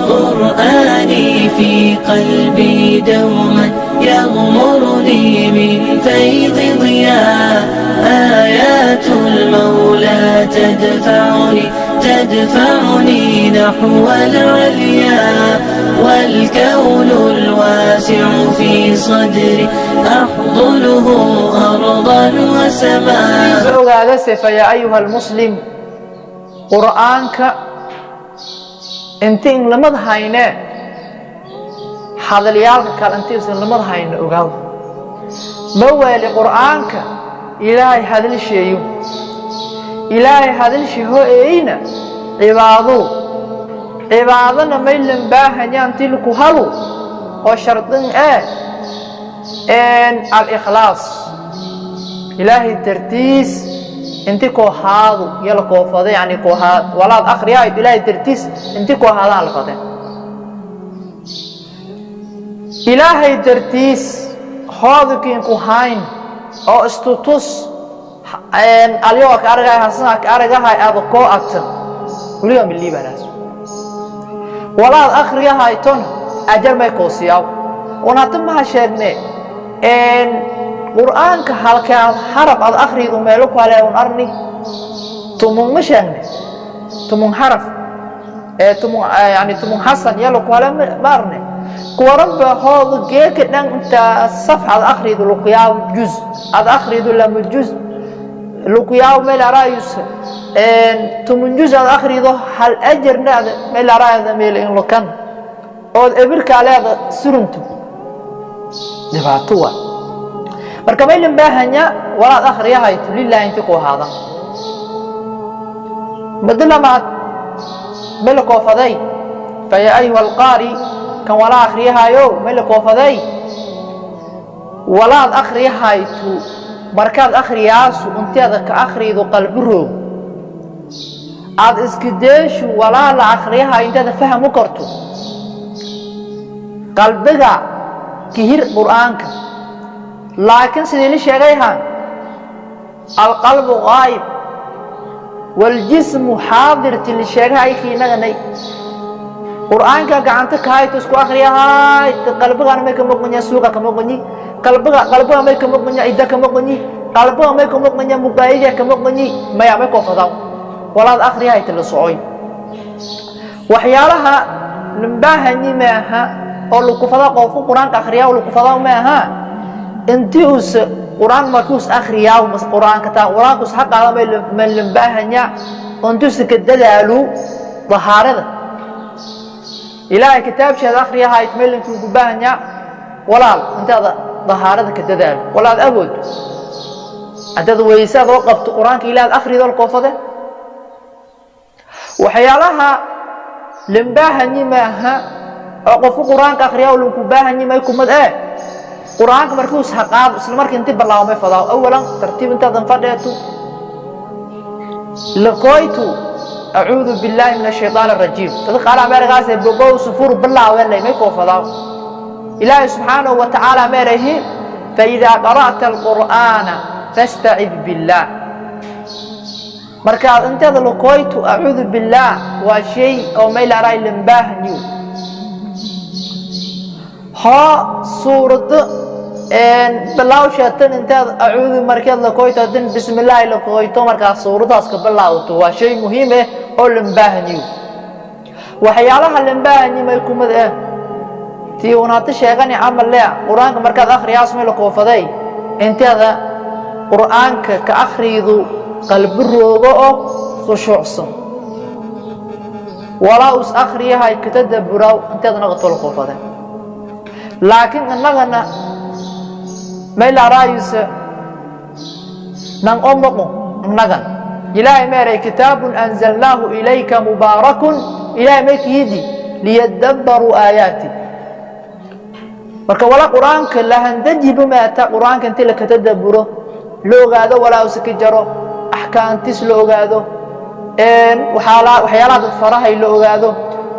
قرآني في قلبي دوما يغمرني من فيض ضياء آيات المولى تدفعني نحو العليا والكون الواسع في صدري أحضنه أرضا وسماء. فيا أيها المسلم قرآنك intiin lamad hayne hadaliyaalka kale intiisan lamad hayne ogaw ma weeli quraanka ilaahay hadalsheeyo ilaahay hadalsheeyo eeyna cibaadana maylan baahanyan tilku halu oo shartin al-ikhlaas ilaahay tartiis انت كوهادو يلا كوفاده يعني كوهاد ولاد اخريا الهي ترتيس انت كوهادان لفته الهي ترتيس هادكين كوهاين او استوتوس ان اليوك ارغاي حسنك ارغاي ابو كو اكتن اليوم اللي بلاس ولاد اخريا هايتون اجر ما كوسياو وناتما شيغني ان قرآنك halka haraf ad akhrido meelo kale oo arni tumun mashaanne tumun haraf tumun yani tumun hasan yalo kale marne قرب هذا جيك دان انت صفحه ad akhrido luqyaw juz ad akhrido lam juz luqyaw meel raayus tumun juz ad akhrido hal ajrna meel raayada meel in lukan oo ebirka leeda suruntu dibatuwa marka maylan baahanya walaad akhriyahay lillahi inta ku hada madlama malako faday fa ya ayuha alqari kan wala akhriyahayo malako faday walaad akhriyahay tu markaad akhriyaasu intaada ka akhrido qalbirow aad iskideeshu wala la akhriyahay intaada fahmo karto qalbiga kihir quraanka لكن سيدي شيغيها القلب غايب والجسم حاضر تلي شيغاي خينغني قرآنك غانتك هاي تسكو اخريها قلبك انا ميك مغني سوقا كمغني قلبك ميك مغني ايدا كمغني قلبك ميك مغني مبايجا كمغني ما يعمل كفداو ولا اخريها تلي سوي وحيالها نباهني ماها او لو كفدا قف قرآنك اخريها ولو كفدا ماها انتوس قرآن مركوس أخريا ومس قرآن كتا قرآن كوس حق على من لنباهنيا انتوس كددالو ظهارة إلهي كتاب شهد أخريا هاي تملن كل باهنيا ولا انت ظهارة كددالو ولا أبد انت ويساد وقفت قرآن إلى الأخري ذو القوفة وحيالها لنباهني ماها وقفوا قرآن أخريا ولنباهني ما يكون مد قرآنك مركوس حقاب اسلا markii inta balaawmay fadaaw awalan tartiib inta dan fadheeto laqaytu a'uudu billahi minash shaytaanir rajiim dadka qaar amargaas ay bogow sufur balaaween may ko fadaaw ilaahi subhanahu wa ta'ala marahi fa idha qara'ta al-qur'ana fasta'id billah marka inta laqaytu a'uudu billah wa shay oo may la raay limbahniyo ha suurada بلاوشاتن انت اعوذ مركز لكويتو دين بسم الله لكويتو مركز سورتاس كبلاوتو waa shay muhiim ah oo limbaahniyo waxyaalaha limbaahni ma ku mid ah tii wanaata sheegani amal leh quraanka markaad akhriyaas meel ku faday intaada quraanka ka akhriido qalbi roogo oo khushuucsan wala us akhriyahay ka tadabburaw intaada naqto ku faday laakiin annagana ميلا رايس نان أمكم نغن إلهي ميري كتاب أنزلناه إليك مبارك إلهي ميك يدي ليدبروا آياتي marka wala quraanka la handajibu ma ta quraanka inta la katadaburo loogaado wala usaki jaro ahkaantis loogaado waxyaalaha farahay loogaado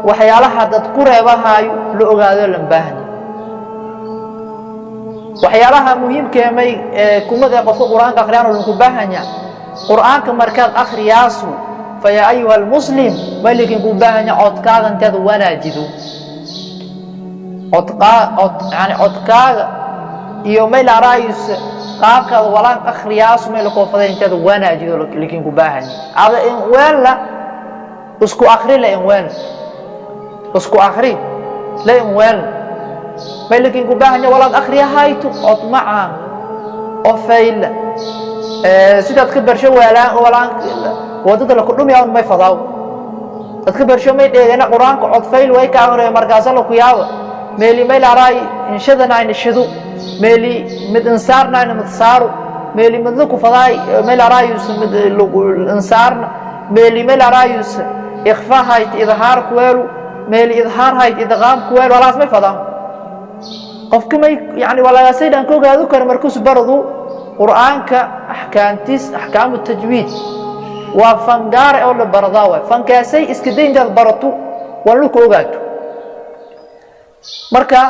waxyaalaha dad ku reebahay loogaado lambaahan waxyaalaha muhiimka ah kumada qofka quraanka akhriyaan oo ku baahanya quraanka markaad akhriyaasu فيا أيها المسلم ملك قباهن عدكاغ انتاد وناجدو يعني عدكاغ يومي العرايس قابك ولان أخرياس ملك وفضين انتاد وناجدو لكن قباهن هذا إن ولا اسكو أخري لا إن ولا اسكو أخري لا إن ولا ملك قباهن ولان أخريا هايتو عدمعا وفيل sidaad ka barsho walaan wadada la ku dhumiyaa ma fadaaw dadka barsho may dheegana quraanka cod fayl way ka hore markaas la ku yaabo meeli meel aray inshadana in shidu meeli mid insaarna in mid saaru meeli mid ku faday meel aray mid insaarna meeli meel aray ikhfa hayt idhaar kuwelu meeli idhaar hayt idgham kuwelu walaas may fadaaw qofka may yani wala saydan ko gaadu kar markuu baradu قرآنك أحكام التجويد وفنقار أو البرضاوة فنكاسي اسكدين جاد برطو ولوك أوغاتو مركا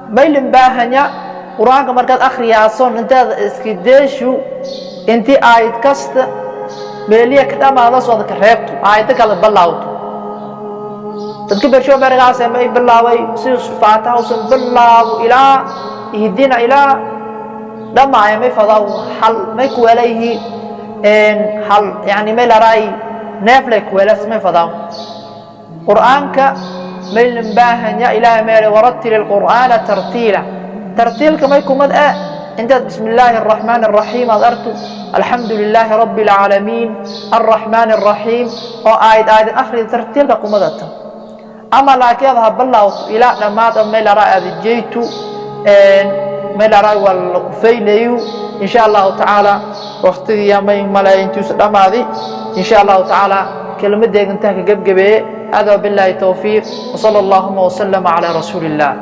ميلن باهنيا قرآنك مركا أخري ياسون انت اسكديشو انت آيت كست ميليا كتاما هذا صوتك ريبتو آيتك على بلاوتو تذكر شو برغاسة ما يبلاوي سيس فاتحة وسن بلاو إلى يهدينا إلى لما يمي فضاو حل ما يكو عليه حل يعني ما لراي نافلك ولا اسمه فضاو قرآنك من باهن يا إله مالي ورتل القرآن ترتيلا ترتيلك ما يكون مدأ انت بسم الله الرحمن الرحيم أذرت الحمد لله رب العالمين الرحمن الرحيم وآيد آخر ترتيلك قمدت أما لكن يذهب الله إلى لما ما لراي أذجيت ميل راي والقفيليو إن شاء الله تعالى وقت يومين ملايين تسلم هذه إن شاء الله تعالى كلمة ديك انتهى قبقبه هذا بالله التوفيق وصلى اللهم وسلم على رسول الله